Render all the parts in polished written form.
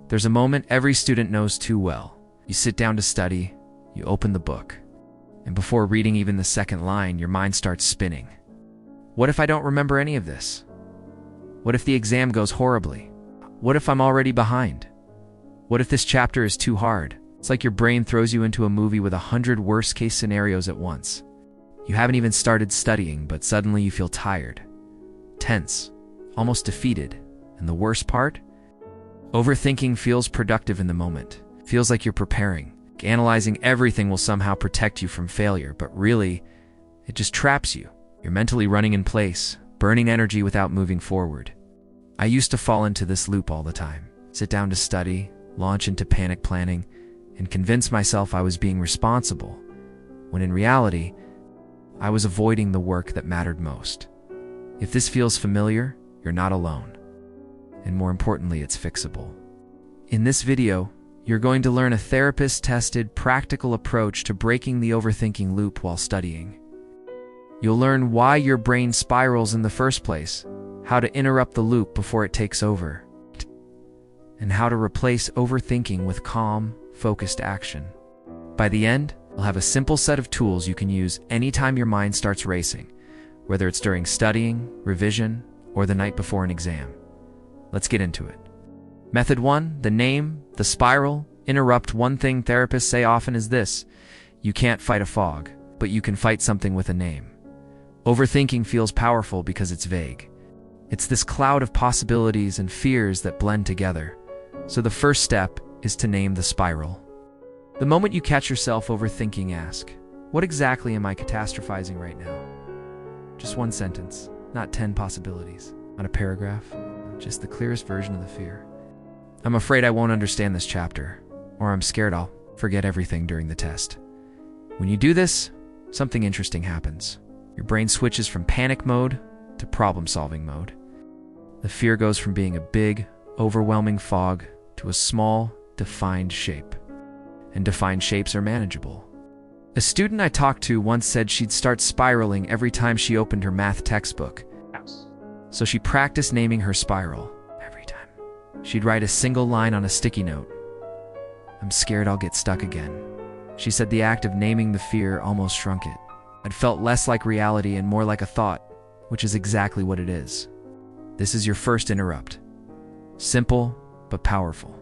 There's a moment every student knows too well. You sit down to study, you open the book, and before reading even the second line, your mind starts spinning. What if I don't remember any of this? What if the exam goes horribly? What if I'm already behind? What if this chapter is too hard? It's like your brain throws you into a movie with 100 worst-case scenarios at once. You haven't even started studying, but suddenly you feel tired, tense, almost defeated. And the worst part? Overthinking feels productive in the moment. Feels like you're preparing. Analyzing everything will somehow protect you from failure, but really, it just traps you. You're mentally running in place, burning energy without moving forward. I used to fall into this loop all the time. Sit down to study, launch into panic planning, and convince myself I was being responsible, when in reality, I was avoiding the work that mattered most. If this feels familiar, you're not alone. And more importantly, it's fixable. In this video, you're going to learn a therapist-tested, practical approach to breaking the overthinking loop while studying. You'll learn why your brain spirals in the first place, how to interrupt the loop before it takes over, and how to replace overthinking with calm, focused action. By the end, you'll have a simple set of tools you can use anytime your mind starts racing, whether it's during studying, revision, or the night before an exam. Let's get into it. Method 1, the name, the spiral, interrupt. One thing therapists say often is this: you can't fight a fog, but you can fight something with a name. Overthinking feels powerful because it's vague. It's this cloud of possibilities and fears that blend together. So the first step is to name the spiral. The moment you catch yourself overthinking, ask, what exactly am I catastrophizing right now? Just one sentence, not 10 possibilities, not a paragraph, just the clearest version of the fear. I'm afraid I won't understand this chapter, or I'm scared I'll forget everything during the test. When you do this, something interesting happens. Your brain switches from panic mode to problem-solving mode. The fear goes from being a big, overwhelming fog to a small, defined shape. And defined shapes are manageable. A student I talked to once said she'd start spiraling every time she opened her math textbook. So she practiced naming her spiral every time. She'd write a single line on a sticky note. I'm scared I'll get stuck again. She said the act of naming the fear almost shrunk it. It felt less like reality and more like a thought, which is exactly what it is. This is your first interrupt. Simple, but powerful.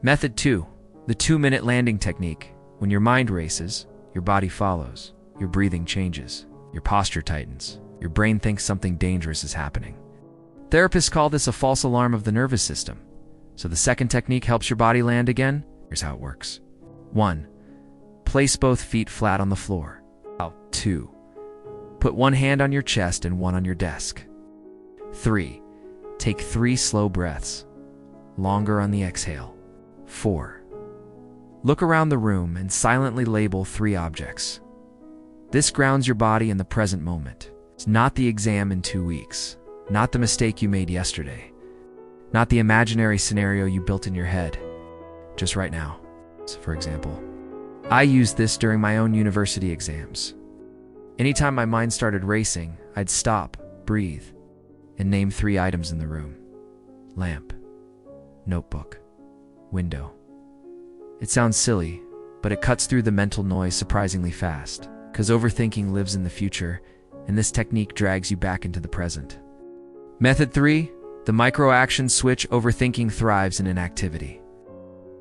Method 2, the 2-minute landing technique. When your mind races, your body follows, your breathing changes, your posture tightens, your brain thinks something dangerous is happening. Therapists call this a false alarm of the nervous system. So the second technique helps your body land again. Here's how it works. 1. Place both feet flat on the floor. 2. Put one hand on your chest and one on your desk. 3. Take 3 slow breaths, longer on the exhale. 4. Look around the room and silently label 3 objects. This grounds your body in the present moment. It's not the exam in 2 weeks, not the mistake you made yesterday, not the imaginary scenario you built in your head, just right now. So for example, I used this during my own university exams. Anytime my mind started racing, I'd stop, breathe, and name 3 items in the room. Lamp, notebook, window. It sounds silly, but it cuts through the mental noise surprisingly fast, because overthinking lives in the future, and this technique drags you back into the present. Method 3, the micro-action switch. Overthinking thrives in inactivity.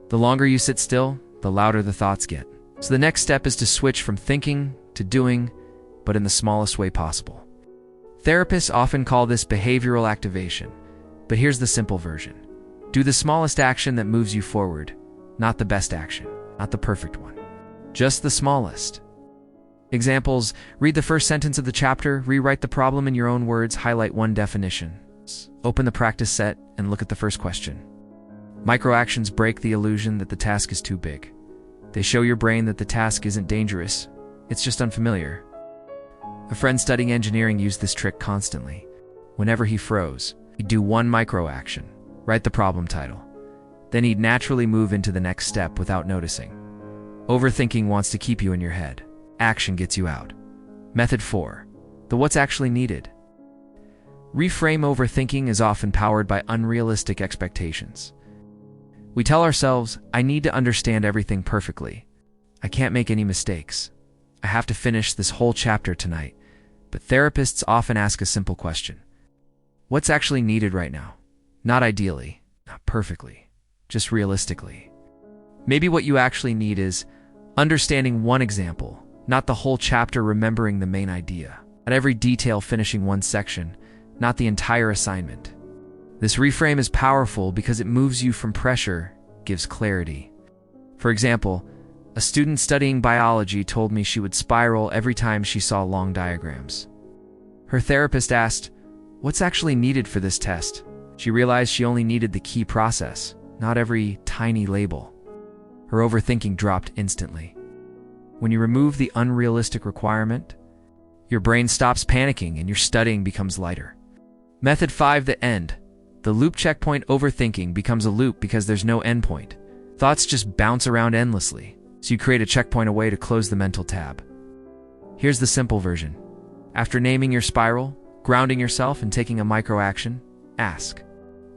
The longer you sit still, the louder the thoughts get. So the next step is to switch from thinking to doing, but in the smallest way possible. Therapists often call this behavioral activation, but here's the simple version. Do the smallest action that moves you forward, not the best action, not the perfect one, just the smallest. Examples: read the first sentence of the chapter, rewrite the problem in your own words, highlight one definition. Open the practice set and look at the first question. Micro-actions break the illusion that the task is too big. They show your brain that the task isn't dangerous, it's just unfamiliar. A friend studying engineering used this trick constantly. Whenever he froze, he'd do one micro-action, write the problem title. Then he'd naturally move into the next step without noticing. Overthinking wants to keep you in your head. Action gets you out. Method 4, the what's actually needed. Reframe. Overthinking is often powered by unrealistic expectations. We tell ourselves, I need to understand everything perfectly. I can't make any mistakes. I have to finish this whole chapter tonight. But therapists often ask a simple question. What's actually needed right now? Not ideally, not perfectly, just realistically. Maybe what you actually need is understanding one example, not the whole chapter remembering the main idea, not every detail finishing one section, not the entire assignment. This reframe is powerful because it moves you from pressure, gives clarity. For example, a student studying biology told me she would spiral every time she saw long diagrams. Her therapist asked, "What's actually needed for this test?" She realized she only needed the key process, not every tiny label. Her overthinking dropped instantly. When you remove the unrealistic requirement, your brain stops panicking and your studying becomes lighter. Method 5, the end. The loop checkpoint. Overthinking becomes a loop because there's no endpoint. Thoughts just bounce around endlessly, so you create a checkpoint, a way to close the mental tab. Here's the simple version. After naming your spiral, grounding yourself, and taking a micro action, ask,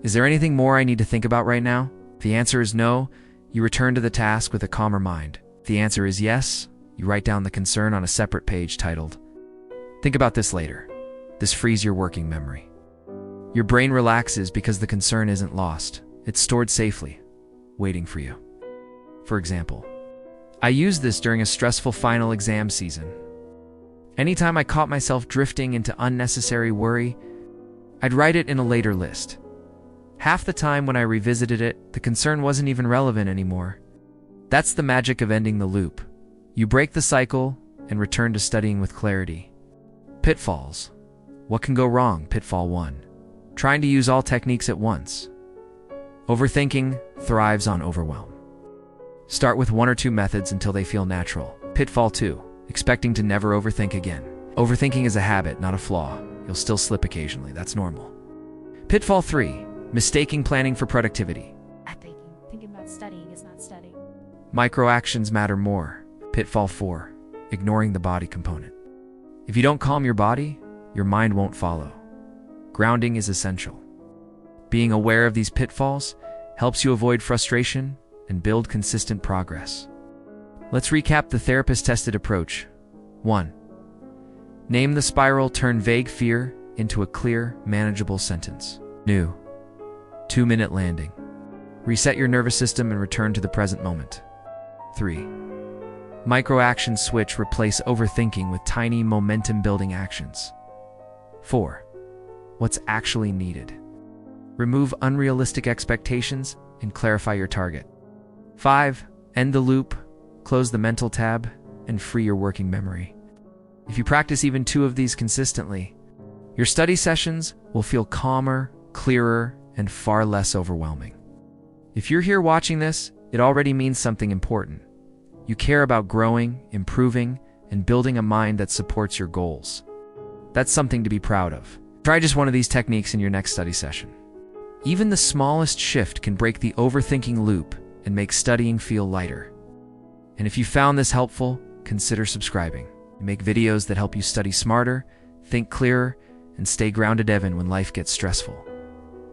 is there anything more I need to think about right now? If the answer is no, you return to the task with a calmer mind. If the answer is yes, you write down the concern on a separate page titled, "Think about this later." This frees your working memory. Your brain relaxes because the concern isn't lost. It's stored safely, waiting for you. For example, I used this during a stressful final exam season. Anytime I caught myself drifting into unnecessary worry, I'd write it in a later list. Half the time when I revisited it, the concern wasn't even relevant anymore. That's the magic of ending the loop. You break the cycle and return to studying with clarity. Pitfalls. What can go wrong? Pitfall 1. Trying to use all techniques at once. Overthinking thrives on overwhelm. Start with 1 or 2 methods until they feel natural. Pitfall 2. Expecting to never overthink again. Overthinking is a habit, not a flaw. You'll still slip occasionally. That's normal. Pitfall 3. Mistaking planning for productivity. Thinking about studying is not studying. Micro actions matter more. Pitfall 4. Ignoring the body component. If you don't calm your body, your mind won't follow. Grounding is essential. Being aware of these pitfalls helps you avoid frustration and build consistent progress. Let's recap the therapist-tested approach. 1. Name the spiral. Turn vague fear into a clear, manageable sentence. New. 2-minute landing. Reset your nervous system and return to the present moment. 3. Micro-action switch. Replace overthinking with tiny momentum-building actions. 4. What's actually needed? Remove unrealistic expectations and clarify your target. 5. End the loop, close the mental tab, and free your working memory. If you practice even 2 of these consistently, your study sessions will feel calmer, clearer, and far less overwhelming. If you're here watching this, it already means something important. You care about growing, improving, and building a mind that supports your goals. That's something to be proud of. Try just one of these techniques in your next study session. Even the smallest shift can break the overthinking loop and make studying feel lighter. And if you found this helpful, consider subscribing. We make videos that help you study smarter, think clearer, and stay grounded even when life gets stressful.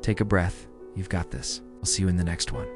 Take a breath. You've got this. I'll see you in the next one.